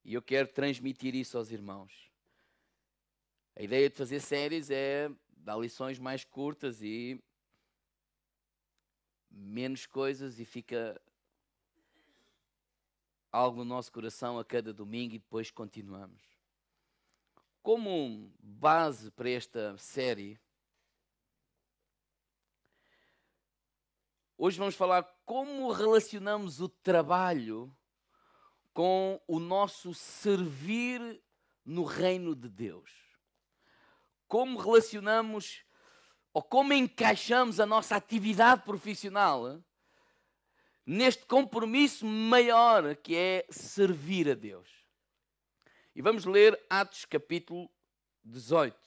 E eu quero transmitir isso aos irmãos. A ideia de fazer séries é dar lições mais curtas e menos coisas, e fica algo no nosso coração a cada domingo e depois continuamos. Como base para esta série, hoje vamos falar como relacionamos o trabalho com o nosso servir no reino de Deus. Como relacionamos ou como encaixamos a nossa atividade profissional neste compromisso maior que é servir a Deus. E vamos ler Atos capítulo 18.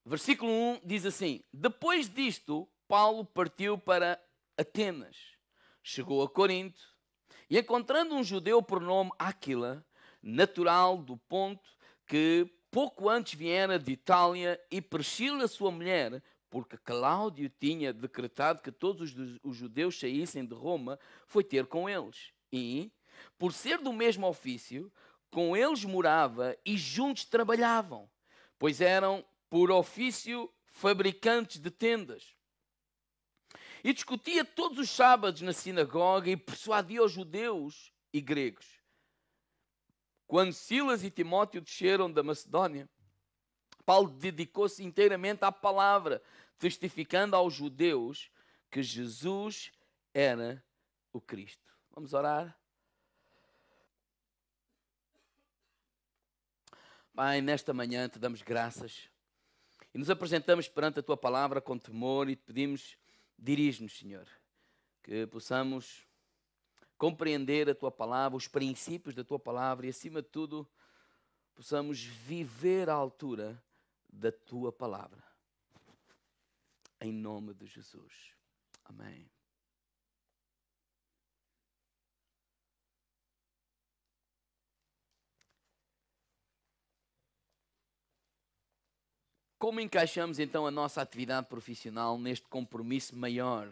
Versículo 1 diz assim: Depois disto, Paulo partiu para Atenas, chegou a Corinto, e encontrando um judeu por nome Áquila, natural do Ponto, que pouco antes viera de Itália, e Priscila, sua mulher, porque Cláudio tinha decretado que todos os judeus saíssem de Roma, foi ter com eles. E, por ser do mesmo ofício, com eles morava e juntos trabalhavam, pois eram, por ofício, fabricantes de tendas. E discutia todos os sábados na sinagoga e persuadia os judeus e gregos. Quando Silas e Timóteo desceram da Macedónia, Paulo dedicou-se inteiramente à palavra, testificando aos judeus que Jesus era o Cristo. Vamos orar? Pai, nesta manhã te damos graças e nos apresentamos perante a tua palavra com temor e te pedimos, dirige-nos, Senhor, que possamos compreender a tua palavra, os princípios da tua palavra e, acima de tudo, possamos viver à altura da tua palavra. Em nome de Jesus. Amém. Como encaixamos então a nossa atividade profissional neste compromisso maior,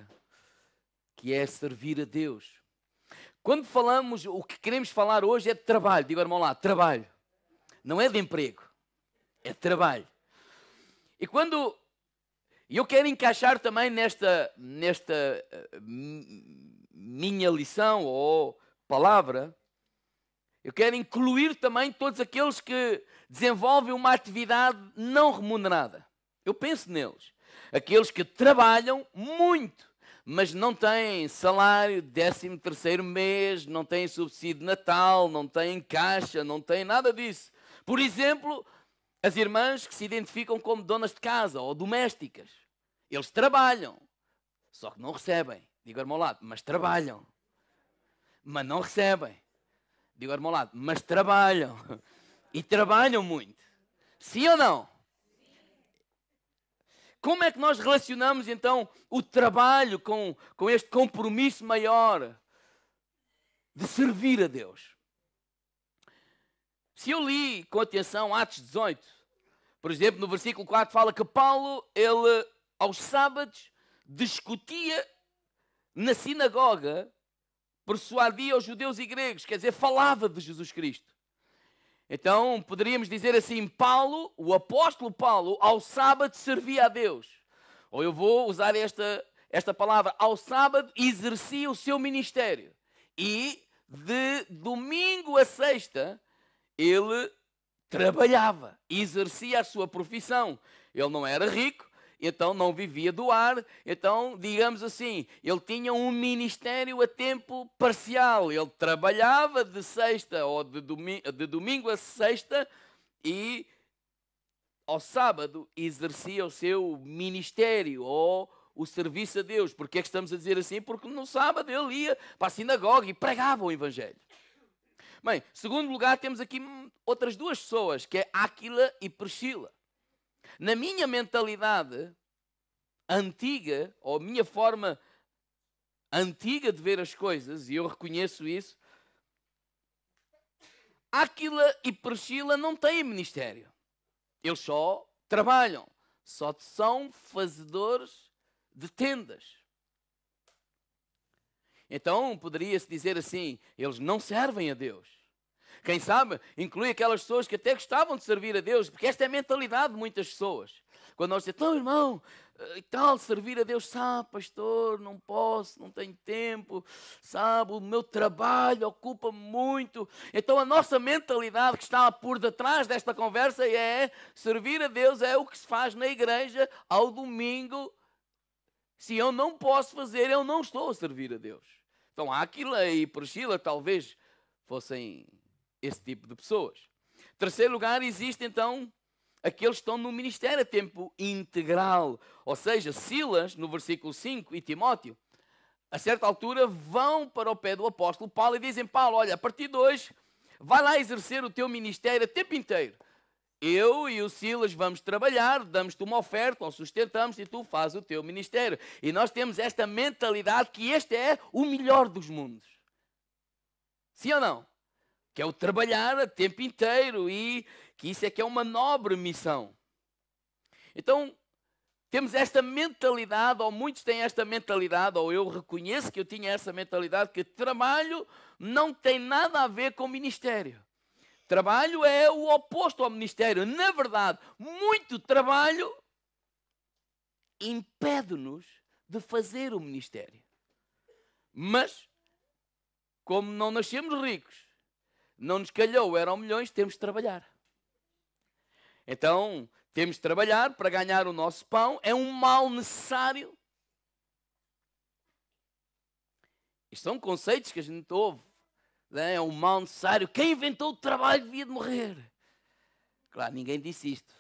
que é servir a Deus? Quando falamos, o que queremos falar hoje é de trabalho. Diga, irmão lá, trabalho. Não é de emprego, é de trabalho. E quando eu quero encaixar também nesta minha lição ou palavra, eu quero incluir também todos aqueles que desenvolvem uma atividade não remunerada. Eu penso neles. Aqueles que trabalham muito, mas não têm salário, 13º mês, não têm subsídio de Natal, não têm caixa, não têm nada disso. Por exemplo, as irmãs que se identificam como donas de casa ou domésticas. Eles trabalham, só que não recebem. Digo ao irmão ao lado, mas trabalham. Mas não recebem. Digo ao irmão ao lado, mas trabalham. E trabalham muito. Sim ou não? Como é que nós relacionamos então o trabalho com este compromisso maior de servir a Deus? Se eu li com atenção Atos 18, por exemplo, no versículo 4 fala que Paulo, ele aos sábados discutia na sinagoga, persuadia os judeus e gregos, quer dizer, falava de Jesus Cristo. Então, poderíamos dizer assim, Paulo, o apóstolo Paulo, ao sábado servia a Deus. Ou eu vou usar esta palavra, ao sábado exercia o seu ministério. E de domingo a sexta, ele trabalhava, exercia a sua profissão. Ele não era rico, então não vivia do ar. Então, digamos assim, ele tinha um ministério a tempo parcial. Ele trabalhava de sexta ou de domingo a sexta e ao sábado exercia o seu ministério ou o serviço a Deus. Porquê é que estamos a dizer assim? Porque no sábado ele ia para a sinagoga e pregava o Evangelho. Bem, segundo lugar, temos aqui outras duas pessoas, que é Áquila e Priscila. Na minha mentalidade antiga, ou a minha forma antiga de ver as coisas, e eu reconheço isso, Áquila e Priscila não têm ministério. Eles só trabalham, só são fazedores de tendas. Então, poderia-se dizer assim, eles não servem a Deus. Quem sabe, inclui aquelas pessoas que até gostavam de servir a Deus, porque esta é a mentalidade de muitas pessoas. Quando nós dizemos, então, irmão, e tal, servir a Deus, sabe, pastor, não posso, não tenho tempo, sabe, o meu trabalho ocupa-me muito. Então, a nossa mentalidade que está por detrás desta conversa é servir a Deus é o que se faz na igreja ao domingo. Se eu não posso fazer, eu não estou a servir a Deus. Então, Áquila e Priscila talvez fossem esse tipo de pessoas. Em terceiro lugar, existe então aqueles que estão no ministério a tempo integral. Ou seja, Silas, no versículo 5, e Timóteo, a certa altura vão para o pé do apóstolo Paulo e dizem, Paulo, olha, a partir de hoje, vai lá exercer o teu ministério a tempo inteiro. Eu e o Silas vamos trabalhar, damos-te uma oferta, ou sustentamos, e tu fazes o teu ministério. E nós temos esta mentalidade que este é o melhor dos mundos. Sim ou não? Que é o trabalhar a tempo inteiro e que isso é que é uma nobre missão. Então, temos esta mentalidade, ou muitos têm esta mentalidade, ou eu reconheço que eu tinha essa mentalidade, que trabalho não tem nada a ver com ministério. Trabalho é o oposto ao ministério. Na verdade, muito trabalho impede-nos de fazer o ministério. Mas, como não nascemos ricos, não nos calhou, eram milhões, temos de trabalhar. Então, temos de trabalhar para ganhar o nosso pão. É um mal necessário. Isto são conceitos que a gente ouve. Né? É um mal necessário. Quem inventou o trabalho devia de morrer. Claro, ninguém disse isto.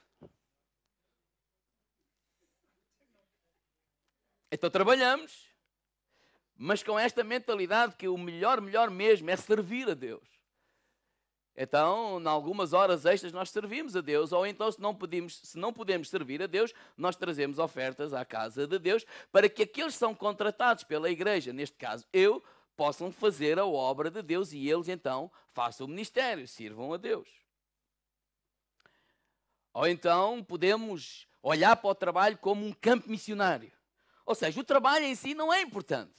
Então trabalhamos, mas com esta mentalidade que o melhor mesmo é servir a Deus. Então, em algumas horas extras nós servimos a Deus, ou então se não podemos servir a Deus, nós trazemos ofertas à casa de Deus para que aqueles que são contratados pela igreja, neste caso eu, possam fazer a obra de Deus e eles então façam o ministério, sirvam a Deus. Ou então podemos olhar para o trabalho como um campo missionário. Ou seja, o trabalho em si não é importante.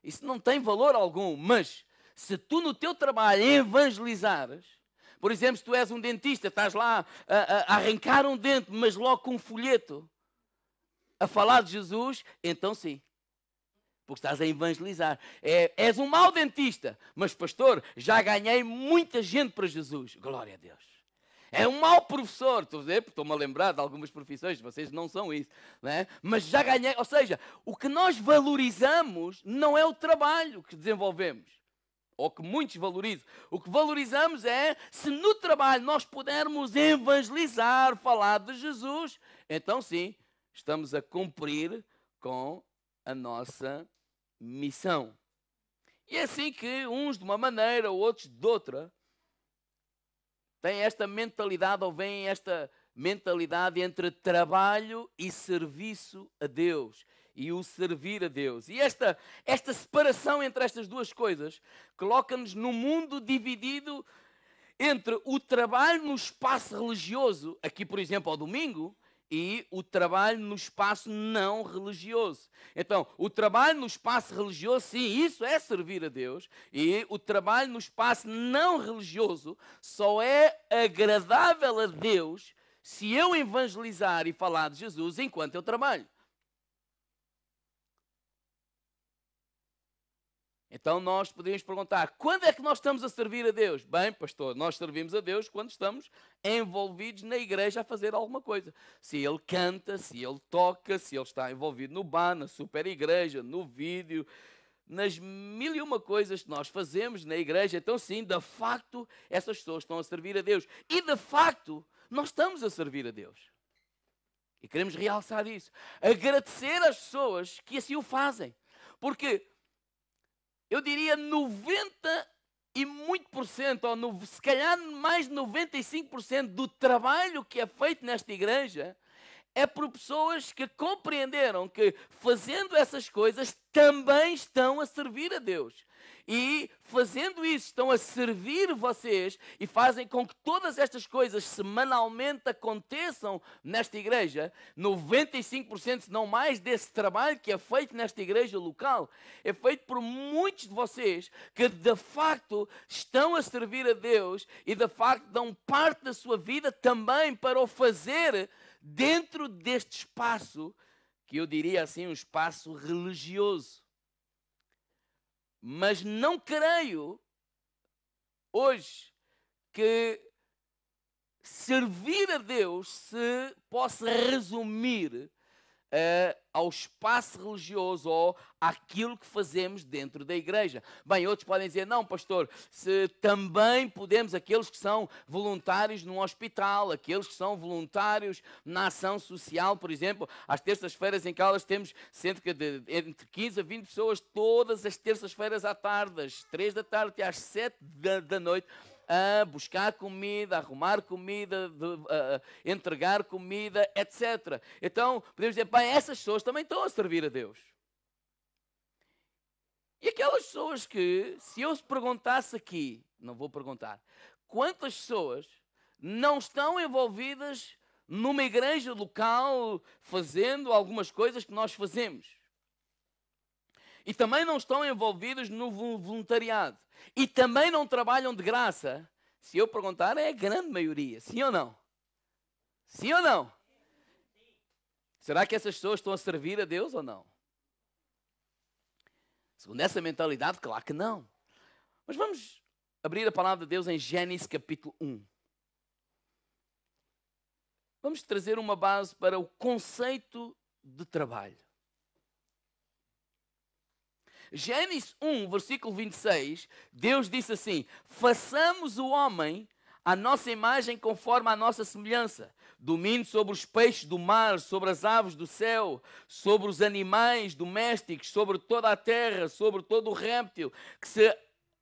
Isso não tem valor algum, mas se tu no teu trabalho evangelizares, por exemplo, se tu és um dentista, estás lá a arrancar um dente, mas logo com um folheto a falar de Jesus, então sim, porque estás a evangelizar. És um mau dentista, mas pastor, já ganhei muita gente para Jesus. Glória a Deus. É um mau professor, estou-me a lembrar de algumas profissões, vocês não são isso, não é? Mas já ganhei, ou seja, o que nós valorizamos não é o trabalho que desenvolvemos, ou que muitos valorizam. O que valorizamos é, se no trabalho nós pudermos evangelizar, falar de Jesus, então sim, estamos a cumprir com a nossa missão. E é assim que uns de uma maneira, outros de outra, têm esta mentalidade, ou vem esta mentalidade entre trabalho e serviço a Deus. E o servir a Deus. E esta separação entre estas duas coisas coloca-nos num mundo dividido entre o trabalho no espaço religioso, aqui por exemplo ao domingo, e o trabalho no espaço não religioso. Então, o trabalho no espaço religioso, sim, isso é servir a Deus. E o trabalho no espaço não religioso só é agradável a Deus se eu evangelizar e falar de Jesus enquanto eu trabalho. Então nós podemos perguntar, quando é que nós estamos a servir a Deus? Bem, pastor, nós servimos a Deus quando estamos envolvidos na igreja a fazer alguma coisa. Se ele canta, se ele toca, se ele está envolvido no bar, na super igreja, no vídeo, nas mil e uma coisas que nós fazemos na igreja. Então sim, de facto, essas pessoas estão a servir a Deus. E de facto, nós estamos a servir a Deus. E queremos realçar isso. Agradecer às pessoas que assim o fazem. Porque eu diria 90 e muito por cento, ou se calhar mais de 95% do trabalho que é feito nesta igreja é por pessoas que compreenderam que fazendo essas coisas também estão a servir a Deus. E fazendo isso, estão a servir vocês e fazem com que todas estas coisas semanalmente aconteçam nesta igreja. 95%, se não mais, desse trabalho que é feito nesta igreja local é feito por muitos de vocês que de facto estão a servir a Deus e de facto dão parte da sua vida também para o fazer dentro deste espaço, que eu diria assim, um espaço religioso. Mas não creio hoje que servir a Deus se possa resumir ao espaço religioso ou àquilo que fazemos dentro da igreja. Bem, outros podem dizer, não, pastor, se também podemos, aqueles que são voluntários num hospital, aqueles que são voluntários na ação social, por exemplo, às terças-feiras em Caldas temos cerca de entre 15 a 20 pessoas todas as terças-feiras à tarde, das 3 da tarde até às 7 da noite, a buscar comida, a arrumar comida, entregar comida, etc. Então, podemos dizer, bem, essas pessoas também estão a servir a Deus. E aquelas pessoas que, se eu se perguntasse aqui, não vou perguntar, quantas pessoas não estão envolvidas numa igreja local fazendo algumas coisas que nós fazemos? E também não estão envolvidos no voluntariado. E também não trabalham de graça. Se eu perguntar, é a grande maioria. Sim ou não? Sim ou não? Será que essas pessoas estão a servir a Deus ou não? Segundo essa mentalidade, claro que não. Mas vamos abrir a palavra de Deus em Gênesis capítulo 1. Vamos trazer uma base para o conceito de trabalho. Gênesis 1, versículo 26, Deus disse assim: façamos o homem à nossa imagem conforme a nossa semelhança. Domine sobre os peixes do mar, sobre as aves do céu, sobre os animais domésticos, sobre toda a terra, sobre todo o réptil que se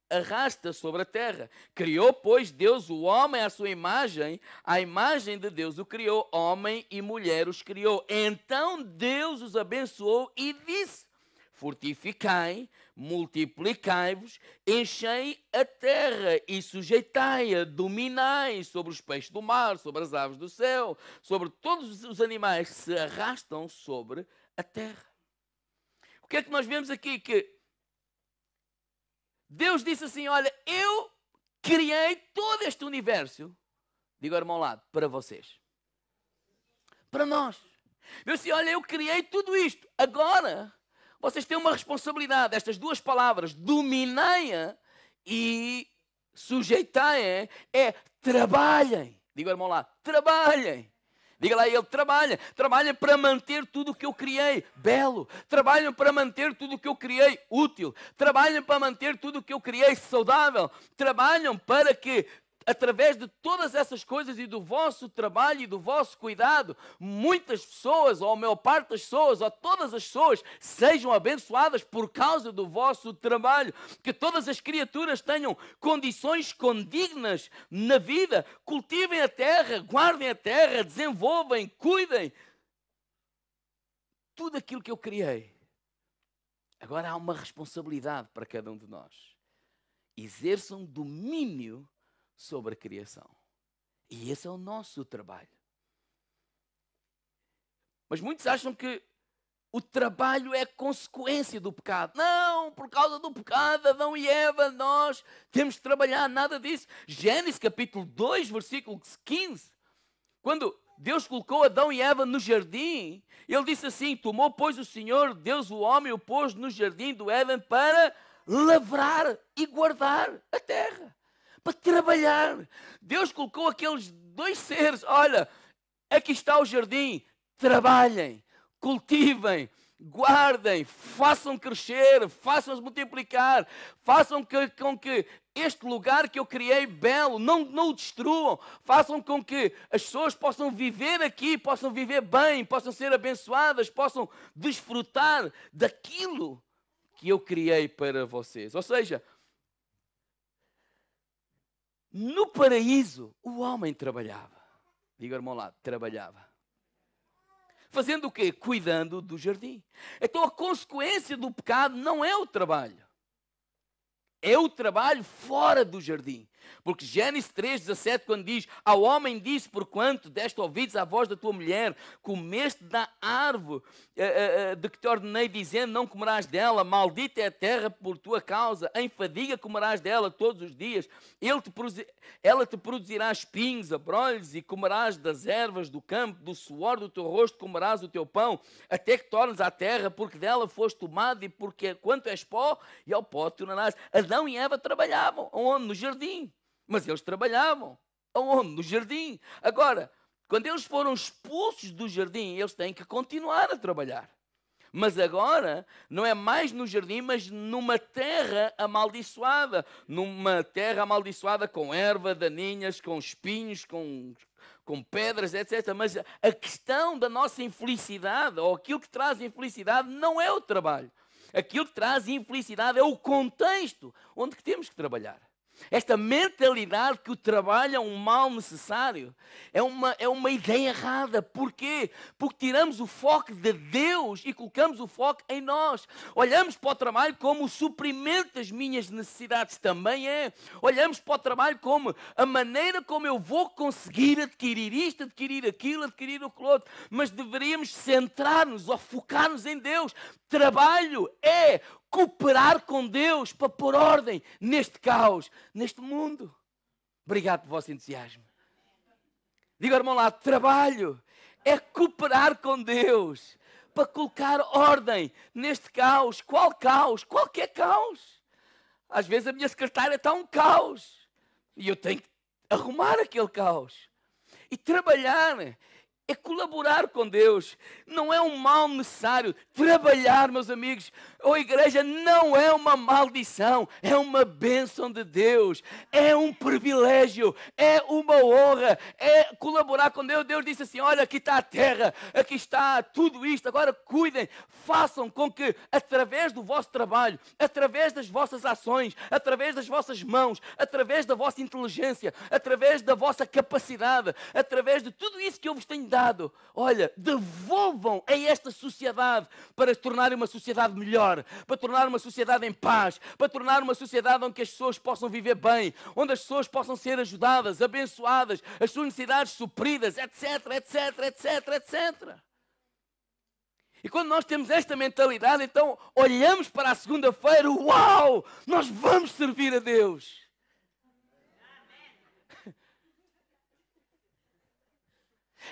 arrasta sobre a terra. Criou, pois, Deus o homem à sua imagem, à imagem de Deus o criou, homem e mulher os criou. Então Deus os abençoou e disse: fortificai, multiplicai-vos, enchei a terra e sujeitai-a, dominai sobre os peixes do mar, sobre as aves do céu, sobre todos os animais que se arrastam sobre a terra. O que é que nós vemos aqui? Que Deus disse assim, olha, eu criei todo este universo, digo ao irmão ao lado, para vocês. Para nós. Deus disse, olha, eu criei tudo isto, agora vocês têm uma responsabilidade, estas duas palavras, dominai-a e sujeitai-a, é trabalhem. Diga ao irmão lá, trabalhem. Diga lá a ele, trabalhem. Trabalhem para manter tudo o que eu criei belo. Trabalhem para manter tudo o que eu criei útil. Trabalhem para manter tudo o que eu criei saudável. Trabalhem para que, através de todas essas coisas e do vosso trabalho e do vosso cuidado, muitas pessoas, ou a maior parte das pessoas, ou todas as pessoas, sejam abençoadas por causa do vosso trabalho. Que todas as criaturas tenham condições condignas na vida. Cultivem a terra, guardem a terra, desenvolvem, cuidem. Tudo aquilo que eu criei. Agora há uma responsabilidade para cada um de nós. Exerçam domínio sobre a criação. E esse é o nosso trabalho. Mas muitos acham que o trabalho é consequência do pecado. Não, por causa do pecado, Adão e Eva, nós temos de trabalhar, nada disso. Gênesis capítulo 2, versículo 15. Quando Deus colocou Adão e Eva no jardim, ele disse assim, tomou, pois, o Senhor, Deus o homem, o pôs no jardim do Éden para lavrar e guardar a terra. Para trabalhar. Deus colocou aqueles dois seres. Olha, aqui está o jardim. Trabalhem, cultivem, guardem, façam crescer, façam-se multiplicar, façam com que este lugar que eu criei belo, não o destruam, façam com que as pessoas possam viver aqui, possam viver bem, possam ser abençoadas, possam desfrutar daquilo que eu criei para vocês. Ou seja, no paraíso, o homem trabalhava. Diga, irmão lá, trabalhava. Fazendo o quê? Cuidando do jardim. Então a consequência do pecado não é o trabalho. É o trabalho fora do jardim. Porque Gênesis 3,17, quando diz: ao homem disse, porquanto deste ouvidos à voz da tua mulher, comeste da árvore de que te ordenei, dizendo, não comerás dela, maldita é a terra por tua causa, em fadiga comerás dela todos os dias, ela te produzirá espinhos, abrolhos, e comerás das ervas do campo, do suor do teu rosto comerás o teu pão, até que tornes à terra, porque dela foste tomado, e porque quanto és pó, e ao pó te tornarás. Adão e Eva trabalhavam, onde? No jardim. Mas eles trabalhavam. Aonde? No jardim. Agora, quando eles foram expulsos do jardim, eles têm que continuar a trabalhar. Mas agora, não é mais no jardim, mas numa terra amaldiçoada. Numa terra amaldiçoada com erva, daninhas, com espinhos, com pedras, etc. Mas a questão da nossa infelicidade, ou aquilo que traz infelicidade, não é o trabalho. Aquilo que traz infelicidade é o contexto onde que temos que trabalhar. Esta mentalidade que o trabalho é um mal necessário é uma ideia errada. Porquê? Porque tiramos o foco de Deus e colocamos o foco em nós. Olhamos para o trabalho como o suprimento das minhas necessidades, também é. Olhamos para o trabalho como a maneira como eu vou conseguir adquirir isto, adquirir aquilo, adquirir o outro. Mas deveríamos centrar-nos ou focar-nos em Deus. Trabalho é cooperar com Deus para pôr ordem neste caos, neste mundo. Obrigado pelo vosso entusiasmo. Diga, irmão lá, trabalho é cooperar com Deus para colocar ordem neste caos. Qual caos? Qualquer caos. Às vezes a minha secretária está um caos e eu tenho que arrumar aquele caos. E trabalhar é colaborar com Deus, não é um mal necessário. Trabalhar, meus amigos, ou igreja, não é uma maldição, é uma bênção de Deus, é um privilégio, é uma honra, é colaborar com Deus. Deus disse assim: olha, aqui está a terra, aqui está tudo isto, agora cuidem, façam com que através do vosso trabalho, através das vossas ações, através das vossas mãos, através da vossa inteligência, através da vossa capacidade, através de tudo isso que eu vos tenho dado, olha, devolvam a esta sociedade para tornar uma sociedade melhor, para tornar uma sociedade em paz, para tornar uma sociedade onde as pessoas possam viver bem, onde as pessoas possam ser ajudadas, abençoadas, as suas necessidades supridas, etc, etc, etc, etc. E quando nós temos esta mentalidade, então olhamos para a segunda-feira, uau, nós vamos servir a Deus.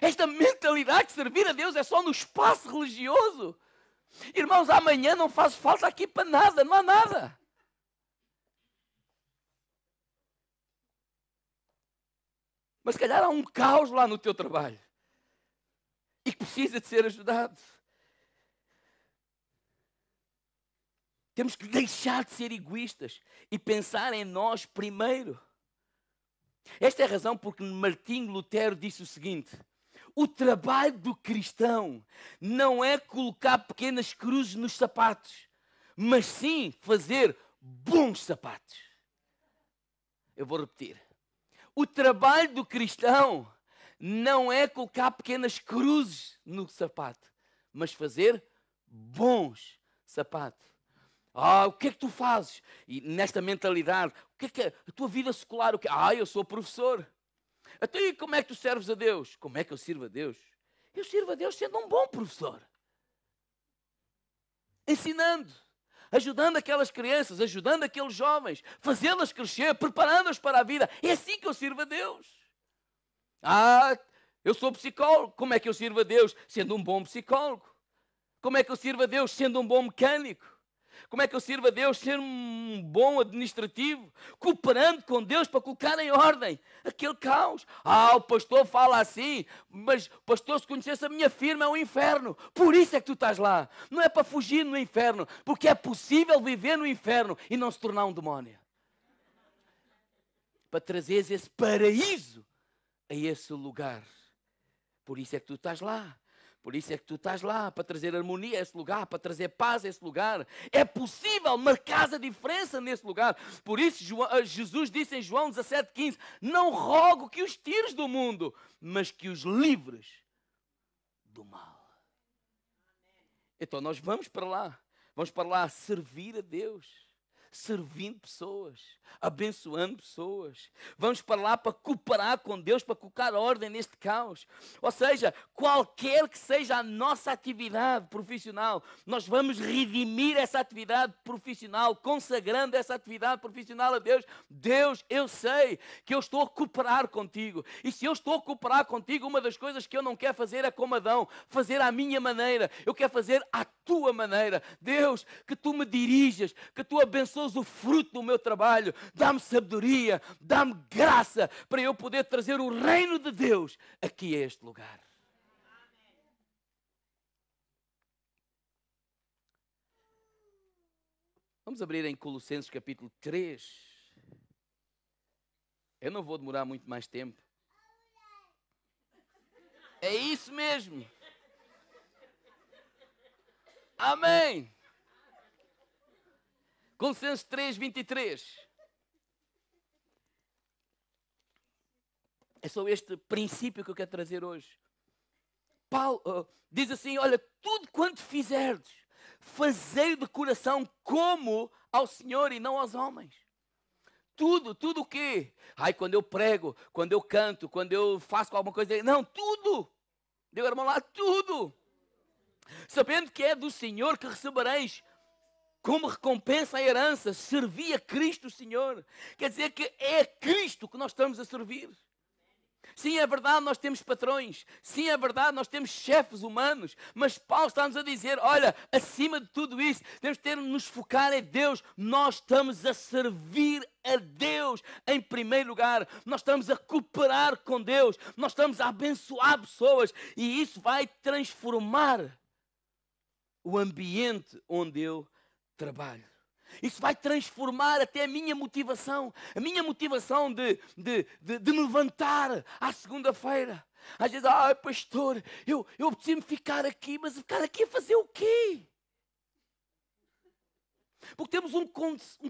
Esta mentalidade de servir a Deus é só no espaço religioso. Irmãos, amanhã não faz falta aqui para nada, não há nada. Mas se calhar há um caos lá no teu trabalho e que precisa de ser ajudado. Temos que deixar de ser egoístas e pensar em nós primeiro. Esta é a razão porque Martinho Lutero disse o seguinte: o trabalho do cristão não é colocar pequenas cruzes nos sapatos, mas sim fazer bons sapatos. Eu vou repetir. O trabalho do cristão não é colocar pequenas cruzes no sapato, mas fazer bons sapatos. O que é que tu fazes? E nesta mentalidade, o que é a tua vida secular? Eu sou professor. Então, e como é que tu serves a Deus? Como é que eu sirvo a Deus? Eu sirvo a Deus sendo um bom professor. Ensinando, ajudando aquelas crianças, ajudando aqueles jovens, fazê-las crescer, preparando-as para a vida. É assim que eu sirvo a Deus. Eu sou psicólogo. Como é que eu sirvo a Deus? Sendo um bom psicólogo. Como é que eu sirvo a Deus? Sendo um bom mecânico. Como é que eu sirvo a Deus? Ser um bom administrativo, cooperando com Deus para colocar em ordem aquele caos. O pastor fala assim, mas pastor, se conhecesse a minha firma é um inferno. Por isso é que tu estás lá. Não é para fugir no inferno, porque é possível viver no inferno e não se tornar um demónio. Para trazeres esse paraíso a esse lugar. Por isso é que tu estás lá. Por isso é que tu estás lá, para trazer harmonia a esse lugar, para trazer paz a esse lugar. É possível marcar a diferença nesse lugar. Por isso Jesus disse em João 17,15, não rogo que os tires do mundo, mas que os livres do mal. Então nós vamos para lá servir a Deus. servindo pessoas, abençoando pessoas. Vamos para lá para cooperar com Deus, para colocar ordem neste caos. Ou seja, qualquer que seja a nossa atividade profissional, nós vamos redimir essa atividade profissional, consagrando essa atividade profissional a Deus. Deus, eu sei que eu estou a cooperar contigo. E se eu estou a cooperar contigo, uma das coisas que eu não quero fazer é como Adão, fazer à minha maneira. Eu quero fazer à tua maneira. Deus, que tu me dirijas, que tu abençoes o fruto do meu trabalho. Dá-me sabedoria, dá-me graça para eu poder trazer o reino de Deus aqui a este lugar. Vamos abrir em Colossenses capítulo 3. Eu não vou demorar muito mais tempo. É isso mesmo. Amém. Colossenses 3, 23. É só este princípio que eu quero trazer hoje. Paulo diz assim, olha, tudo quanto fizerdes, fazei de coração como ao Senhor e não aos homens. Tudo o quê? Ai, quando eu prego, quando eu canto, quando eu faço alguma coisa. Não, tudo. Deu irmão lá, tudo. Sabendo que é do Senhor que recebereis como recompensa a herança, servir a Cristo o Senhor. Quer dizer que é a Cristo que nós estamos a servir. Sim, é verdade, nós temos patrões. Sim, é verdade, nós temos chefes humanos. Mas Paulo está-nos a dizer, olha, acima de tudo isso, temos de nos focar em Deus. Nós estamos a servir a Deus em primeiro lugar. Nós estamos a cooperar com Deus. Nós estamos a abençoar pessoas. E isso vai transformar o ambiente onde eu trabalho. Isso vai transformar até a minha motivação de me levantar à segunda-feira. Às vezes, pastor, eu preciso ficar aqui, mas ficar aqui a fazer o quê? Porque temos um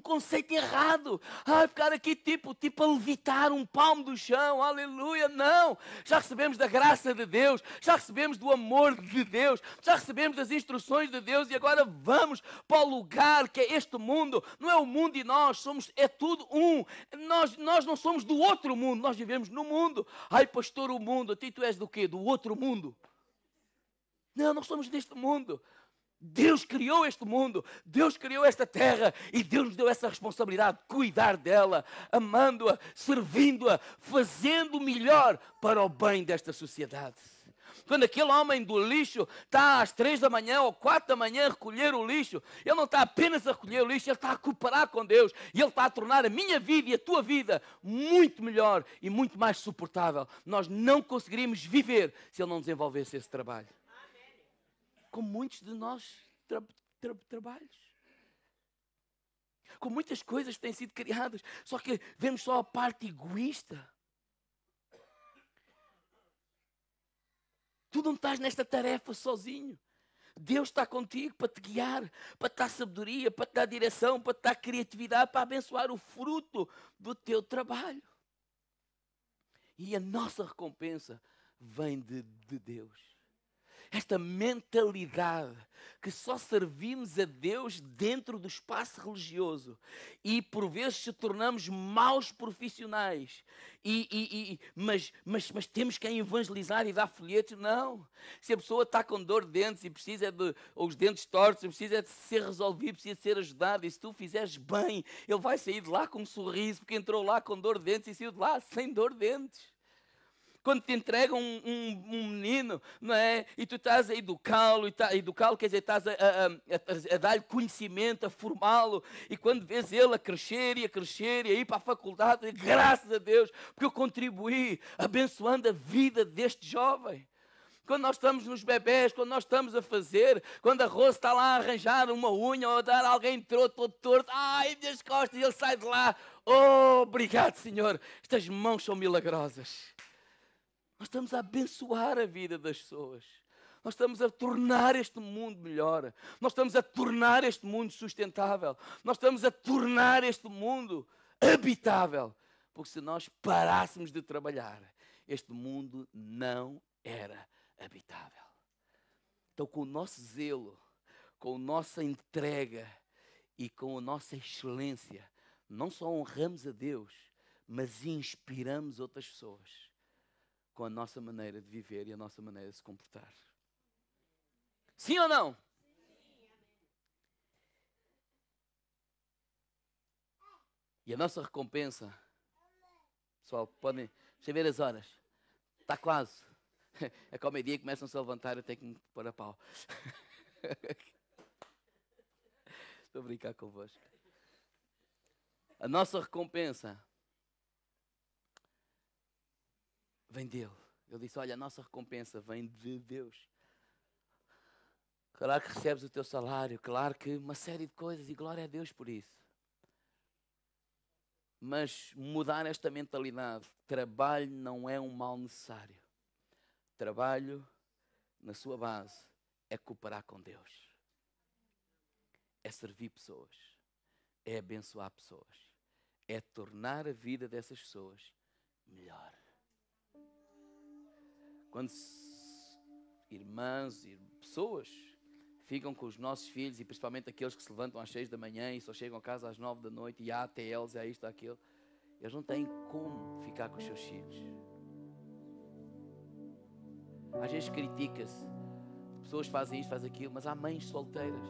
conceito errado. Ficar aqui tipo a levitar um palmo do chão. Aleluia. Não. Já recebemos da graça de Deus. Já recebemos do amor de Deus. Já recebemos das instruções de Deus. E agora vamos para o lugar que é este mundo. Não é o mundo e nós. É tudo um. Nós não somos do outro mundo. Nós vivemos no mundo. Pastor, o mundo. A ti tu és do quê? Do outro mundo. Não, nós somos deste mundo. Deus criou este mundo, Deus criou esta terra e Deus nos deu essa responsabilidade de cuidar dela, amando-a, servindo-a, fazendo o melhor para o bem desta sociedade. Quando aquele homem do lixo está às 3 da manhã ou 4 da manhã a recolher o lixo, ele não está apenas a recolher o lixo, ele está a cooperar com Deus e ele está a tornar a minha vida e a tua vida muito melhor e muito mais suportável. Nós não conseguiríamos viver se ele não desenvolvesse esse trabalho. Com muitos de nós trabalhos. Com muitas coisas que têm sido criadas. Só que vemos só a parte egoísta. Tu não estás nesta tarefa sozinho. Deus está contigo para te guiar, para te dar sabedoria, para te dar direção, para te dar criatividade, para abençoar o fruto do teu trabalho. E a nossa recompensa vem de Deus. Esta mentalidade que só servimos a Deus dentro do espaço religioso e por vezes se tornamos maus profissionais, mas temos que evangelizar e dar folhetos. Não. Se a pessoa está com dor de dentes e precisa ou os dentes tortos, precisa de ser resolvido, precisa de ser ajudado, e se tu fizeres bem, ele vai sair de lá com um sorriso, porque entrou lá com dor de dentes e saiu de lá sem dor de dentes. Quando te entregam um menino, não é? E tu estás a educá-lo, quer dizer, estás a dar-lhe conhecimento, a formá-lo, e quando vês ele a crescer e a ir para a faculdade, graças a Deus, porque eu contribuí abençoando a vida deste jovem. Quando nós estamos nos bebés, quando nós estamos a fazer, quando a Rosa está lá a arranjar uma unha ou a dar a alguém entrou todo torto, minhas costas, e ele sai de lá, obrigado Senhor, estas mãos são milagrosas. Nós estamos a abençoar a vida das pessoas. Nós estamos a tornar este mundo melhor. Nós estamos a tornar este mundo sustentável. Nós estamos a tornar este mundo habitável. Porque se nós parássemos de trabalhar, este mundo não era habitável. Então, com o nosso zelo, com a nossa entrega e com a nossa excelência, não só honramos a Deus, mas inspiramos outras pessoas com a nossa maneira de viver e a nossa maneira de se comportar. Sim ou não? E a nossa recompensa, pessoal, podem, deixa eu ver as horas, está quase. É que ao meio-dia começam-se a levantar, eu tenho que me pôr a pau. Estou a brincar convosco. A nossa recompensa vem dele. Ele disse, olha, a nossa recompensa vem de Deus. Claro que recebes o teu salário, claro que uma série de coisas, e glória a Deus por isso. Mas mudar esta mentalidade, trabalho não é um mal necessário. Trabalho, na sua base, é cooperar com Deus. É servir pessoas. É abençoar pessoas. É tornar a vida dessas pessoas melhor. Quando irmãs e pessoas ficam com os nossos filhos, e principalmente aqueles que se levantam às 6 da manhã e só chegam a casa às 9 da noite, e há ATLs, há isto, há aquilo, eles não têm como ficar com os seus filhos. Às vezes critica-se, pessoas fazem isto, fazem aquilo, mas há mães solteiras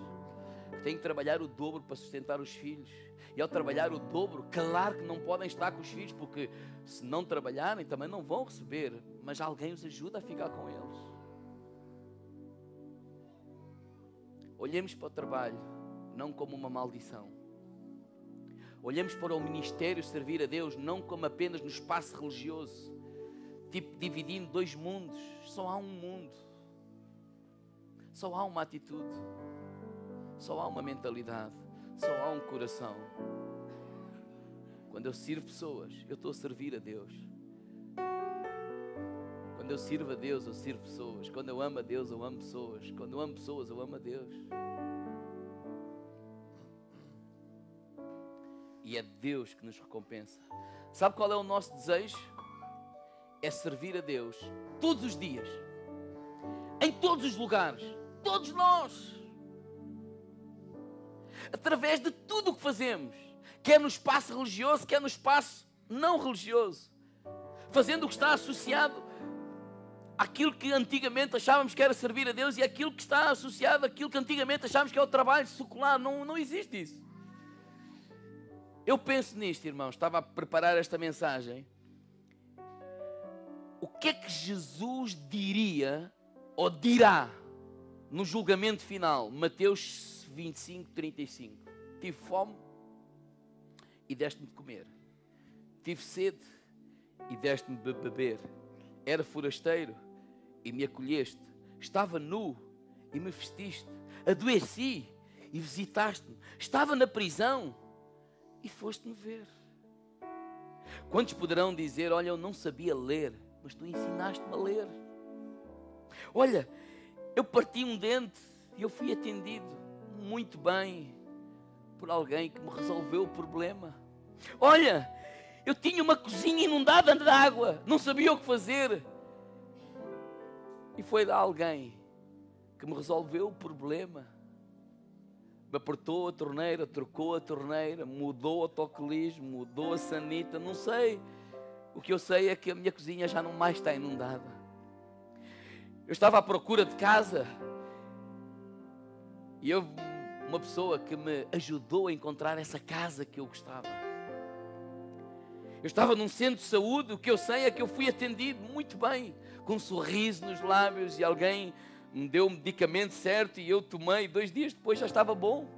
que têm que trabalhar o dobro para sustentar os filhos. E ao trabalhar o dobro, claro que não podem estar com os filhos, porque se não trabalharem também não vão receber, mas alguém os ajuda a ficar com eles. Olhemos para o trabalho não como uma maldição. Olhemos para o ministério servir a Deus não como apenas no espaço religioso, tipo dividindo dois mundos. Só há um mundo. Só há uma atitude. Só há uma mentalidade. Só há um coração. Quando eu sirvo pessoas, eu estou a servir a Deus. Quando eu sirvo a Deus, eu sirvo pessoas. Quando eu amo a Deus, eu amo pessoas. Quando eu amo pessoas, eu amo a Deus. E é Deus que nos recompensa. Sabe qual é o nosso desejo? É servir a Deus todos os dias, em todos os lugares, todos nós, através de tudo o que fazemos, quer no espaço religioso, quer no espaço não religioso, fazendo o que está associado àquilo que antigamente achávamos que era servir a Deus e aquilo que está associado àquilo que antigamente achávamos que é o trabalho secular. Não existe isso. Eu penso nisto, irmãos, estava a preparar esta mensagem. O que é que Jesus diria ou dirá no julgamento final? Mateus 25, 35. Tive fome e deste-me de comer. Tive sede e deste-me de beber. Era forasteiro e me acolheste. Estava nu e me vestiste. Adoeci e visitaste-me. Estava na prisão e foste-me ver. Quantos poderão dizer, olha, eu não sabia ler, mas tu ensinaste-me a ler. Olha, eu parti um dente e eu fui atendido muito bem por alguém que me resolveu o problema. Olha, eu tinha uma cozinha inundada de água, não sabia o que fazer. E foi de alguém que me resolveu o problema. Me apertou a torneira, trocou a torneira, mudou o autocolismo, mudou a sanita, não sei. O que eu sei é que a minha cozinha já não mais está inundada. Eu estava à procura de casa e houve uma pessoa que me ajudou a encontrar essa casa que eu gostava. Eu estava num centro de saúde, o que eu sei é que eu fui atendido muito bem, com um sorriso nos lábios, e alguém me deu o medicamento certo e eu tomei, 2 dias depois já estava bom.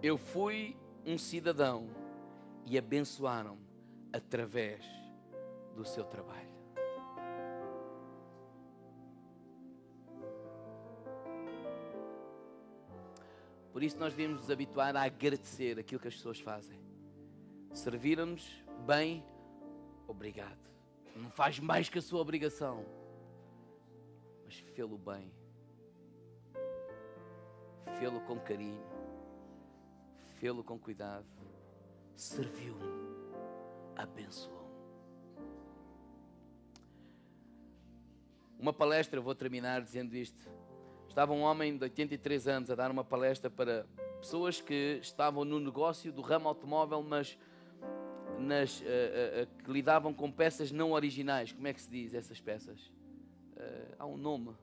Eu fui um cidadão e abençoaram-me através do seu trabalho. Por isso nós devemos nos habituar a agradecer aquilo que as pessoas fazem. Serviram-nos bem, obrigado. Não faz mais que a sua obrigação, mas fê-lo bem, fê-lo com carinho, fê-lo com cuidado, serviu-me, abençoou-me. Uma palestra, eu vou terminar dizendo isto. Estava um homem de 83 anos a dar uma palestra para pessoas que estavam no negócio do ramo automóvel, mas que lidavam com peças não originais. Como é que se diz essas peças? Há um nome.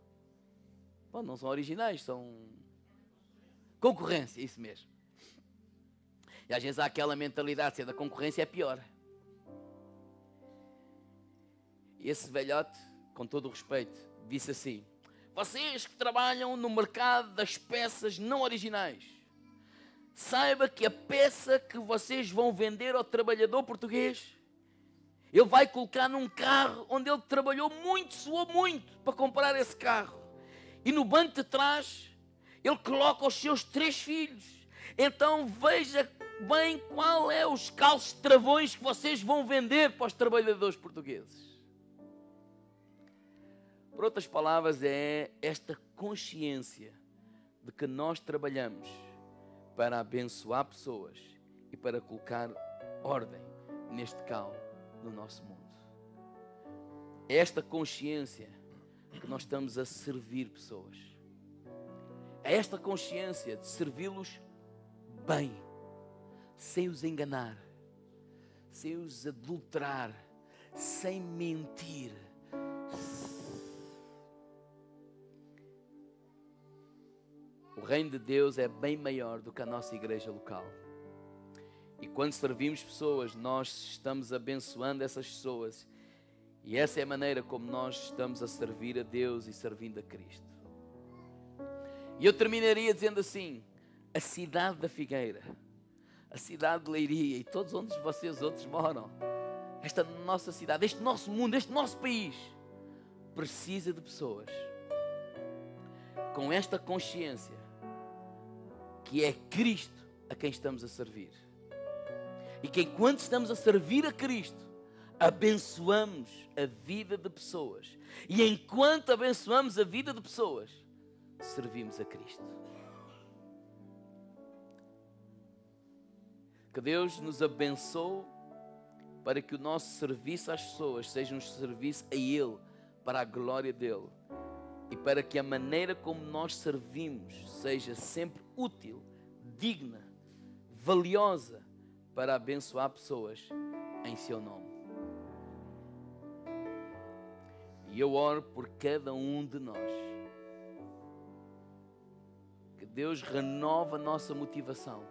Bom, não são originais, são concorrência, isso mesmo. E às vezes há aquela mentalidade, se é da concorrência é pior. E esse velhote, com todo o respeito, disse assim: vocês que trabalham no mercado das peças não originais, saiba que a peça que vocês vão vender ao trabalhador português, ele vai colocar num carro onde ele trabalhou muito, suou muito para comprar esse carro. E no banco de trás, ele coloca os seus 3 filhos. Então veja bem qual é os calços travões que vocês vão vender para os trabalhadores portugueses. Por outras palavras, é esta consciência de que nós trabalhamos para abençoar pessoas e para colocar ordem neste caos no nosso mundo. É esta consciência que nós estamos a servir pessoas. É esta consciência de servi-los bem, sem os enganar, sem os adulterar, sem mentir. O reino de Deus é bem maior do que a nossa igreja local. E quando servimos pessoas, nós estamos abençoando essas pessoas. E essa é a maneira como nós estamos a servir a Deus e servindo a Cristo. E eu terminaria dizendo assim: a cidade da Figueira, a cidade de Leiria e todos onde vocês outros moram, esta nossa cidade, este nosso mundo, este nosso país, precisa de pessoas com esta consciência que é Cristo a quem estamos a servir. E que enquanto estamos a servir a Cristo, abençoamos a vida de pessoas. E enquanto abençoamos a vida de pessoas, servimos a Cristo. Que Deus nos abençoe para que o nosso serviço às pessoas seja um serviço a Ele, para a glória dEle. E para que a maneira como nós servimos seja sempre útil, digna, valiosa, para abençoar pessoas em seu nome. E eu oro por cada um de nós. Que Deus renove a nossa motivação.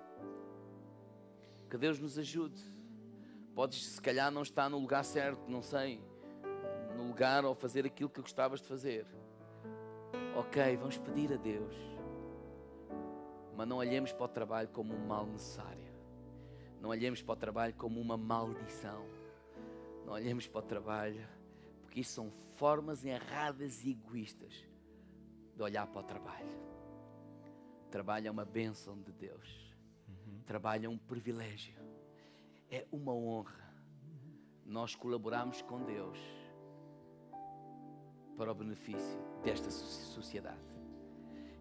Que Deus nos ajude. Podes, se calhar, não estar no lugar certo, não sei, no lugar ou fazer aquilo que gostavas de fazer. Ok, vamos pedir a Deus. Mas não olhemos para o trabalho como um mal necessário. Não olhemos para o trabalho como uma maldição. Não olhemos para o trabalho, porque isso são formas erradas e egoístas de olhar para o trabalho. O trabalho é uma bênção de Deus. O trabalho é um privilégio. É uma honra. Nós colaboramos com Deus para o benefício desta sociedade.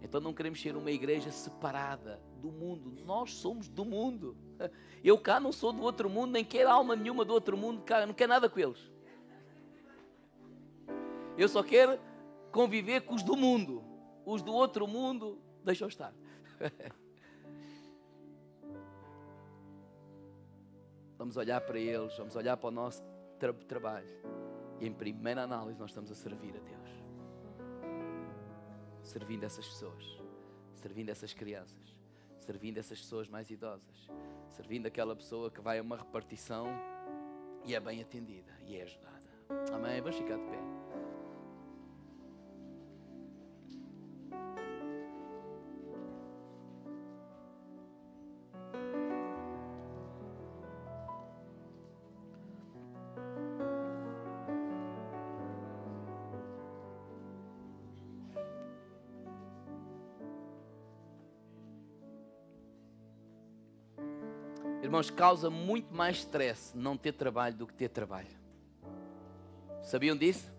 Então não queremos ser uma igreja separada do mundo. Nós somos do mundo. Eu cá não sou do outro mundo, nem quero alma nenhuma do outro mundo, cá, não quero nada com eles. Eu só quero conviver com os do mundo. Os do outro mundo, deixa eu estar. Vamos olhar para eles, vamos olhar para o nosso trabalho. E em primeira análise nós estamos a servir a Deus. Servindo essas pessoas, servindo essas crianças, servindo essas pessoas mais idosas, servindo aquela pessoa que vai a uma repartição e é bem atendida e é ajudada. Amém? Vamos ficar de pé. Irmãos, causa muito mais stress não ter trabalho do que ter trabalho. Sabiam disso?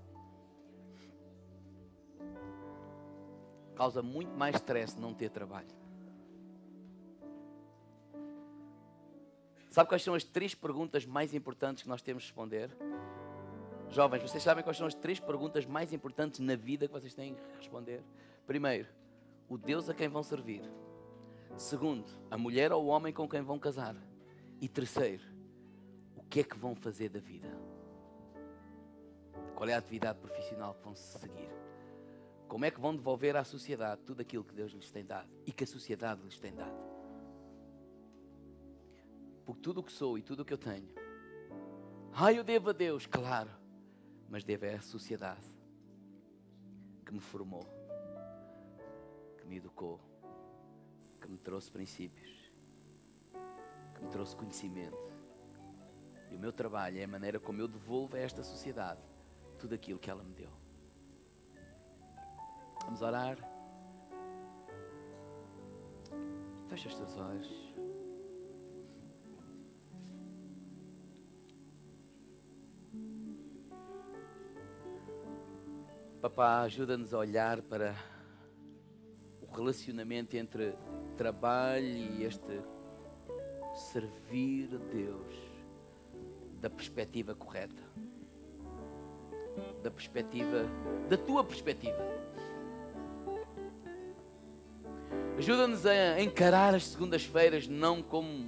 Causa muito mais stress não ter trabalho. Sabe quais são as 3 perguntas mais importantes que nós temos de responder? Jovens, vocês sabem quais são as 3 perguntas mais importantes na vida que vocês têm que responder? Primeiro, o Deus a quem vão servir. Segundo, a mulher ou o homem com quem vão casar. E terceiro, o que é que vão fazer da vida? Qual é a atividade profissional que vão seguir? Como é que vão devolver à sociedade tudo aquilo que Deus lhes tem dado e que a sociedade lhes tem dado? Porque tudo o que sou e tudo o que eu tenho, eu devo a Deus, claro, mas devo à sociedade que me formou, que me educou, que me trouxe princípios, que me trouxe conhecimento. E o meu trabalho é a maneira como eu devolvo a esta sociedade tudo aquilo que ela me deu. Vamos orar. Fecha os teus olhos. Papá, ajuda-nos a olhar para o relacionamento entre trabalho e este servir a Deus da perspectiva correta. Da tua perspectiva. Ajuda-nos a encarar as segundas-feiras não como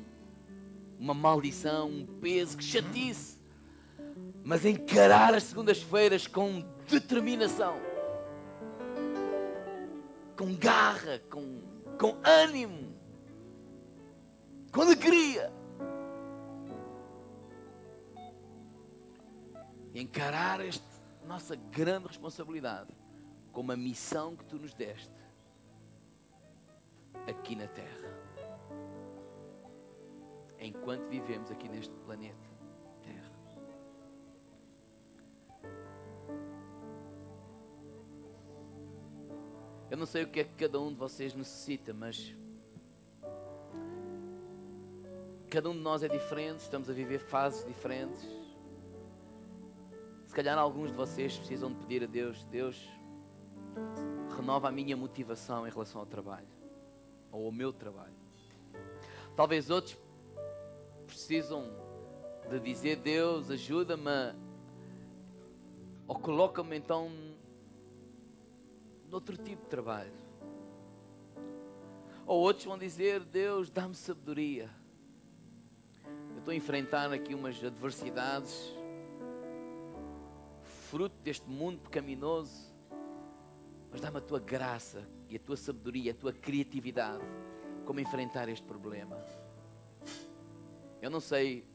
uma maldição, um peso, que chatice, mas encarar as segundas-feiras com determinação, com garra, com ânimo, com alegria. E encarar esta nossa grande responsabilidade como a missão que tu nos deste aqui na Terra, enquanto vivemos aqui neste planeta Terra. Eu não sei o que é que cada um de vocês necessita, mas cada um de nós é diferente, estamos a viver fases diferentes. Se calhar alguns de vocês precisam de pedir a Deus: Deus, renova a minha motivação em relação ao trabalho, ou ao meu trabalho. Talvez outros precisam de dizer: Deus, ajuda-me, ou coloca-me então noutro tipo de trabalho. Ou outros vão dizer: Deus, dá-me sabedoria. Eu estou a enfrentar aqui umas adversidades, fruto deste mundo pecaminoso, mas dá-me a tua graça e a tua sabedoria, a tua criatividade, como enfrentar este problema. Eu não sei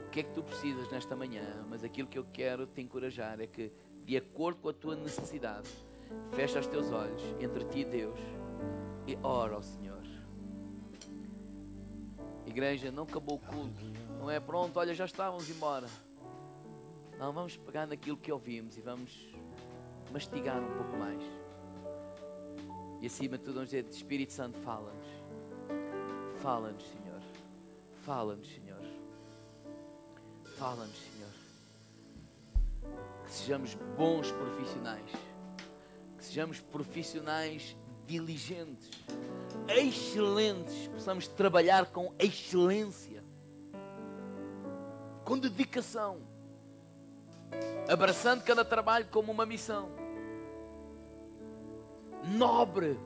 o que é que tu precisas nesta manhã, mas aquilo que eu quero te encorajar é que, de acordo com a tua necessidade, fecha os teus olhos entre ti e Deus e ora ao Senhor. Igreja, não acabou o culto, não é pronto, olha, já estávamos embora. Não, vamos pegar naquilo que ouvimos e vamos mastigar um pouco mais. E acima de tudo vamos dizer: Espírito Santo, fala-nos. Fala-nos, Senhor. Fala-nos, Senhor. Fala-nos, Senhor. Que sejamos bons profissionais. Que sejamos profissionais diligentes, excelentes. Que possamos trabalhar com excelência, com dedicação, abraçando cada trabalho como uma missão nobre,